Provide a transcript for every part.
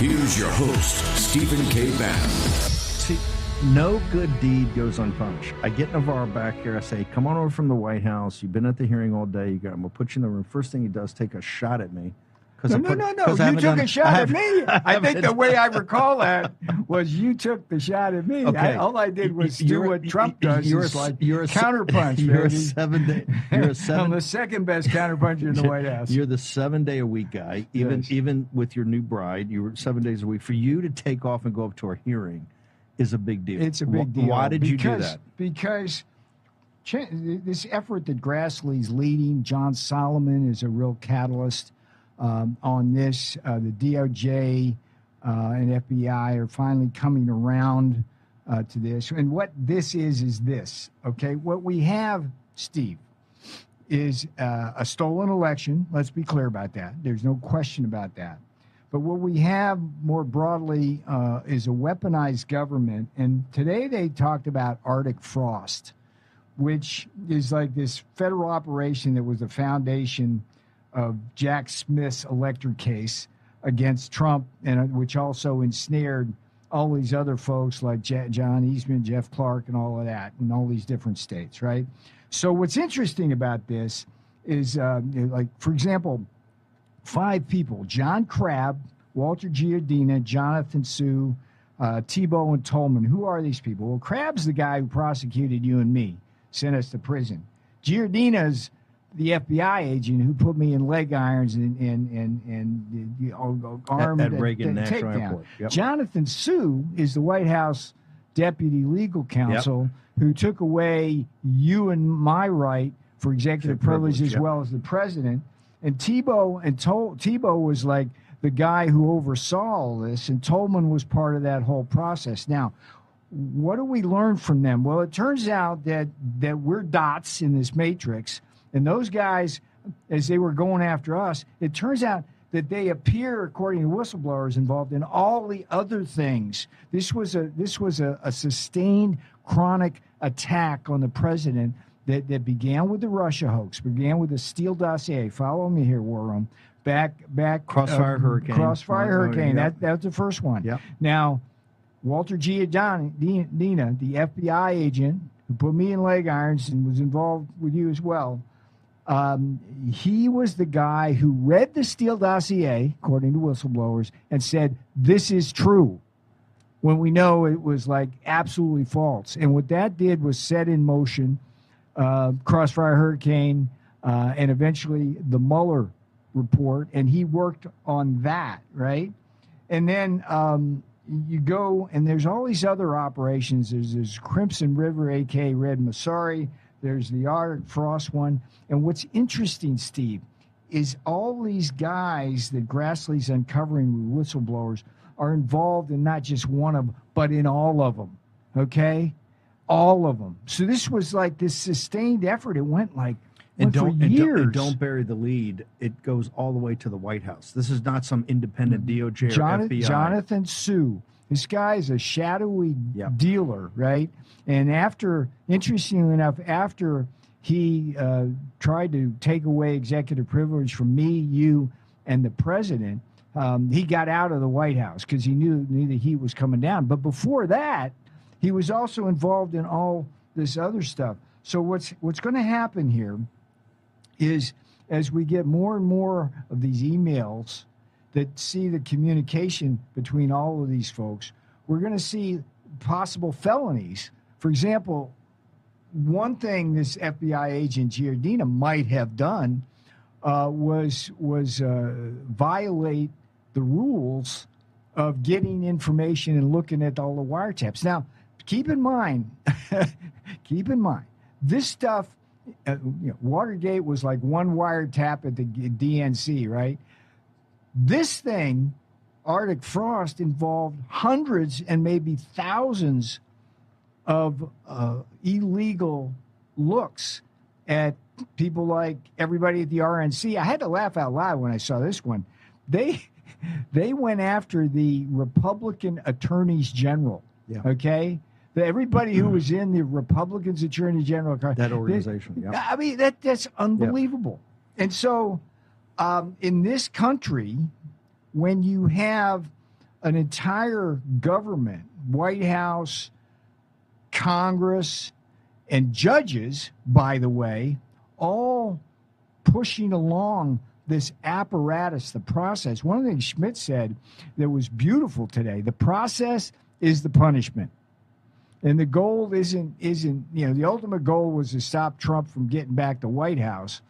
Here's your host, Stephen K. Bannon. See, no good deed goes unpunished. I get Navarro back here. I say, come on over from the White House. You've been at the hearing all day. I'm going to put you in the room. First thing he does, take a shot at me. No. You took a shot at me. I think the way I recall that was you took the shot at me. Okay. All I did was do what Trump does. You're a counterpunch. You're baby. a 7 day. You're a 7. I'm the second best counterpuncher in the White House. You're the 7 day a week guy. Even with your new bride, you were 7 days a week. For you to take off and go up to a hearing is a big deal. It's a big deal. Why did you do that? Because this effort that Grassley's leading, John Solomon is a real catalyst. On this, the DOJ and FBI are finally coming around to this. And what this is this, okay? What we have, Steve, is a stolen election. Let's be clear about that. There's no question about that. But what we have more broadly is a weaponized government. And today they talked about Arctic Frost, which is like this federal operation that was the foundation of Jack Smith's electric case against Trump, and which also ensnared all these other folks like John Eastman, Jeff Clark, and all of that, in all these different states, right? So what's interesting about this is, like, for example, 5 people: John Crabb, Walter Giardina, Jonathan Sue, Thibault, and Tolman. Who are these people? Well, Crabb's the guy who prosecuted you and me, sent us to prison. Giardina's the FBI agent who put me in leg irons and armed at Reagan National takedown. Airport. Yep. Jonathan Sue is the White House deputy legal counsel who took away you and my right for executive privilege as well as the president. And Thibault was like the guy who oversaw all this, and Tolman was part of that whole process. Now, what do we learn from them? Well, it turns out that we're dots in this matrix. And those guys, as they were going after us, it turns out that they appear, according to whistleblowers, involved in all the other things. This was a sustained, chronic attack on the president that began with the Russia hoax, began with the Steele dossier. Follow me here, War Room. Back. Crossfire Hurricane. Crossfire Hurricane. That's the first one. Yep. Now, Walter Giardina, the FBI agent who put me in leg irons and was involved with you as well. He was the guy who read the Steele dossier, according to whistleblowers, and said, this is true, when we know it was like absolutely false. And what that did was set in motion Crossfire Hurricane and eventually the Mueller report. And he worked on that, right? And then you go, and there's all these other operations. There's Crimson River, a.k.a. Red Masari. There's the Arctic Frost one. And what's interesting, Steve, is all these guys that Grassley's uncovering with whistleblowers are involved in not just one of them, but in all of them, okay? All of them. So this was like this sustained effort. It went for years. And don't bury the lead. It goes all the way to the White House. This is not some independent DOJ or FBI. Jonathan Sue. This guy is a shadowy dealer, right? And interestingly enough, after he tried to take away executive privilege from me, you, and the president, he got out of the White House because he knew the heat was coming down. But before that, he was also involved in all this other stuff. So what's going to happen here is, as we get more and more of these emails that see the communication between all of these folks, we're going to see possible felonies. For example, one thing this FBI agent Giardina might have done was violate the rules of getting information and looking at all the wiretaps. Now, keep in mind, this stuff, Watergate was like one wiretap at the DNC, right? This thing, Arctic Frost, involved hundreds and maybe thousands of illegal looks at people like everybody at the RNC. I had to laugh out loud when I saw this one. They went after the Republican attorneys general. Yeah. Okay, everybody who was in the Republicans Attorney General, that organization. Yeah. I mean that's unbelievable. Yeah. And so, in this country, when you have an entire government, White House, Congress, and judges, by the way, all pushing along this apparatus, the process. One of the things Schmidt said that was beautiful today, the process is the punishment. And the goal isn't, the ultimate goal was to stop Trump from getting back to White House.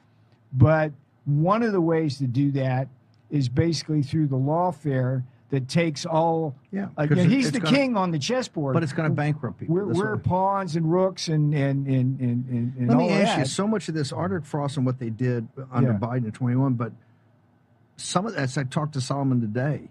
But one of the ways to do that is basically through the lawfare that takes all. Yeah, he's the king on the chessboard, but it's going to bankrupt people. We're pawns and rooks and Let me ask you, so much of this, Arctic Frost and what they did under Biden in 21, but some of that, I talked to Solomon today,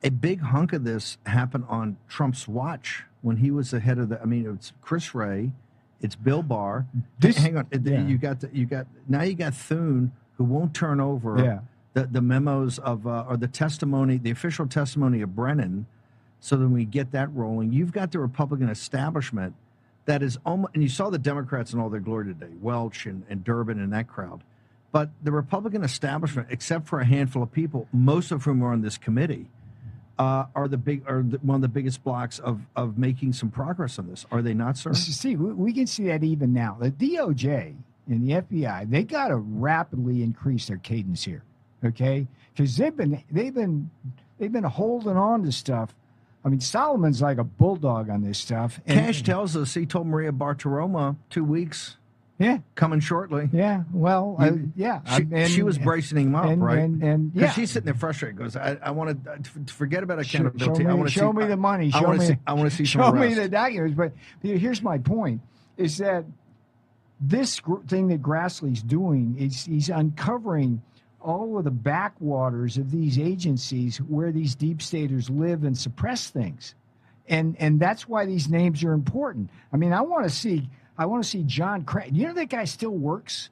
a big hunk of this happened on Trump's watch when he was the head of it's Chris Wray, it's Bill Barr. Hang on, you got Thune, who won't turn over. Yeah. The memos of or the testimony, the official testimony of Brennan, so that we get that rolling. You've got the Republican establishment that is almost, and you saw the Democrats in all their glory today, Welch and Durbin and that crowd. But the Republican establishment, except for a handful of people, most of whom are on this committee, are one of the biggest blocks of making some progress on this. Are they not, sir? See, we can see that even now. The DOJ and the FBI, they got to rapidly increase their cadence here. Okay, because they've been holding on to stuff. I mean, Solomon's like a bulldog on this stuff. Cash tells us he told Maria Bartiromo 2 weeks. Yeah, coming shortly. Yeah, well, she was bracing him up, right? And she's sitting there frustrated. Goes, I want to forget about accountability. Show me the money. I want to see. Show me the documents. But here's my point: is that this thing that Grassley's doing is he's uncovering all of the backwaters of these agencies where these deep staters live and suppress things. And that's why these names are important. I mean, I want to see John Craig. You know that guy still works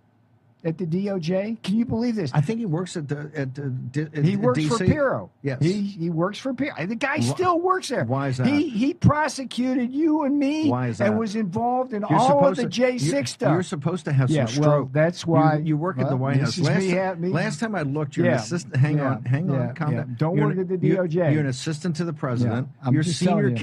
at the DOJ? Can you believe this? I think he works at he works DC. for Pirro. Yes. He works for Pirro. The guy still works there. Why is that? He prosecuted you and me. Why is that? And was involved in all of the J6 stuff. You're supposed to have some stroke. Well, that's why. You work at the White House. Last time I looked, you're an assistant. Hang on, calm down. Don't work at the DOJ. You're an assistant to the president. I'm you're just senior telling you.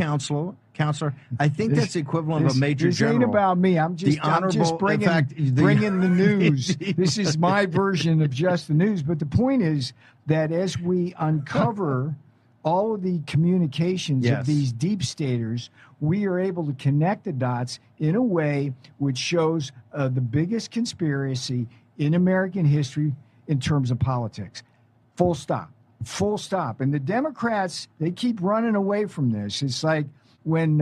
counselor. I think that's the equivalent of a major general. This ain't about me. I'm just bringing the news. This is my version of just the news. But the point is that as we uncover all of the communications of these deep staters, we are able to connect the dots in a way which shows the biggest conspiracy in American history in terms of politics. Full stop. Full stop. And the Democrats, they keep running away from this. It's like when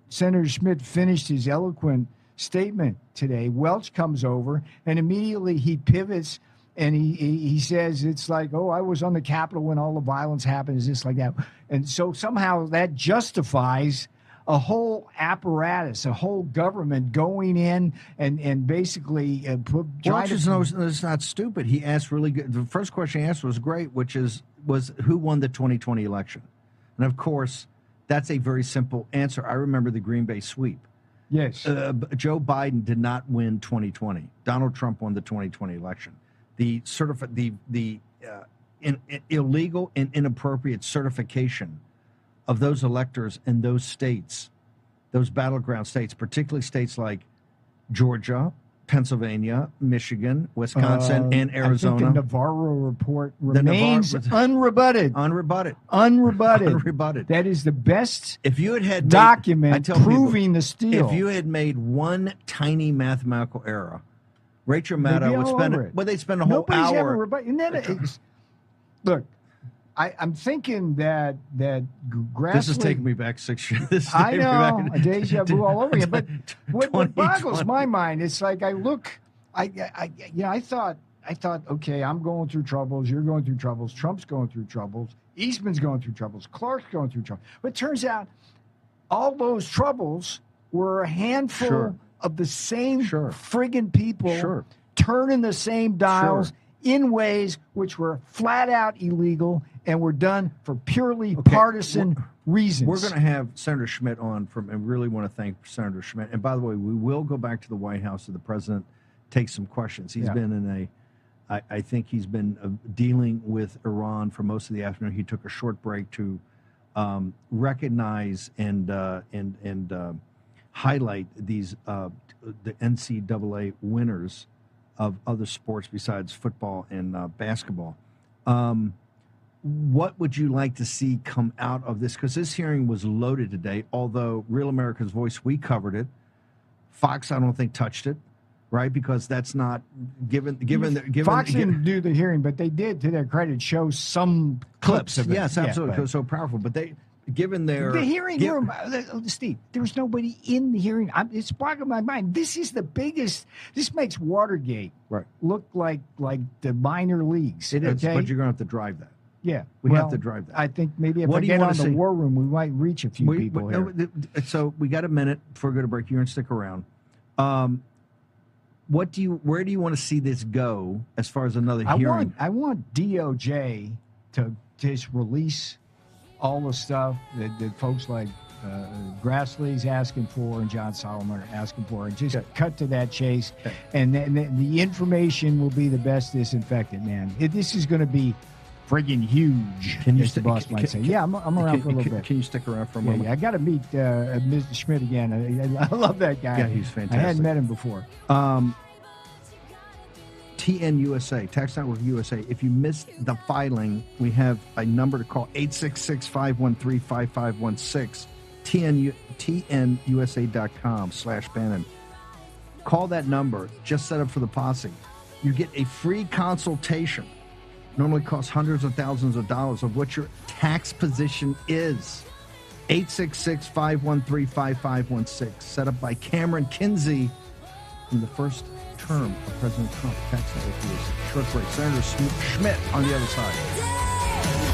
Senator Schmidt finished his eloquent statement today, Welch comes over and immediately he pivots and he says it's like, oh, I was on the Capitol when all the violence happened. Is this like that? And so somehow that justifies a whole apparatus, a whole government going in and basically Welch is not stupid. He asked really good. The first question he asked was great, which was who won the 2020 election? And of course, that's a very simple answer. I remember the Green Bay sweep. Yes. Joe Biden did not win 2020. Donald Trump won the 2020 election. The illegal and inappropriate certification of those electors in those states, those battleground states, particularly states like Georgia, Pennsylvania, Michigan, Wisconsin, and Arizona. I think the Navarro report remains unrebutted. Unrebutted. That is the best if you had document proving the steal. If you had made one tiny mathematical error, Rachel Maddow would spend it. Well, they'd spend a whole hour. Look, I'm thinking that Grassley. This is taking me back 6 years. I know, a deja vu all over again. But what boggles my mind, it's like I thought, okay, I'm going through troubles. You're going through troubles. Trump's going through troubles. Eastman's going through troubles. Clark's going through trouble. But it turns out all those troubles were a handful of the same friggin' people turning the same dials in ways which were flat out illegal and were done for purely partisan reasons. We're going to have Senator Schmidt on and really want to thank Senator Schmidt. And by the way, we will go back to the White House so the president takes some questions. He's been in I think he's been dealing with Iran for most of the afternoon. He took a short break to recognize and highlight these the NCAA winners of other sports besides football and basketball. What would you like to see come out of this? Because this hearing was loaded today, although Real America's Voice, we covered it. Fox, I don't think, touched it, right? Because that's not given. Fox didn't do the hearing, but they did, to their credit, show some clips of it. Yes, absolutely. Yeah, it was so powerful. But they, given their the hearing room, Steve, there was nobody in the hearing. It's boggling my mind. This is the biggest. This makes Watergate look like the minor leagues. It is, okay? but you're going to have to drive that. Yeah, we have to drive that. I think maybe if I get on the war room, we might reach a few people here. So we got a minute before we go to break. You're going to stick around. Where do you want to see this go as far as another hearing? I want DOJ to just release all the stuff that folks like Grassley's asking for and John Solomon are asking for, and just cut to that chase. Okay. And then the information will be the best disinfectant, man. This is going to be friggin' huge. Can you the boss might say? Yeah, I'm around for a little bit. Can you stick around for a moment? Yeah, I got to meet Mr. Schmidt again. I love that guy. Yeah, he's fantastic. I hadn't met him before. TN USA, Tax Network USA. If you missed the filing, we have a number to call, 866-513-5516, tnusa.com/Bannon. Call that number. Just set up for the posse. You get a free consultation. Normally costs hundreds of thousands of dollars of what your tax position is. 866-513-5516. Set up by Cameron Kinsey in the first term of President Trump. Tax Network USA. Short break. Senator Schmidt on the other side.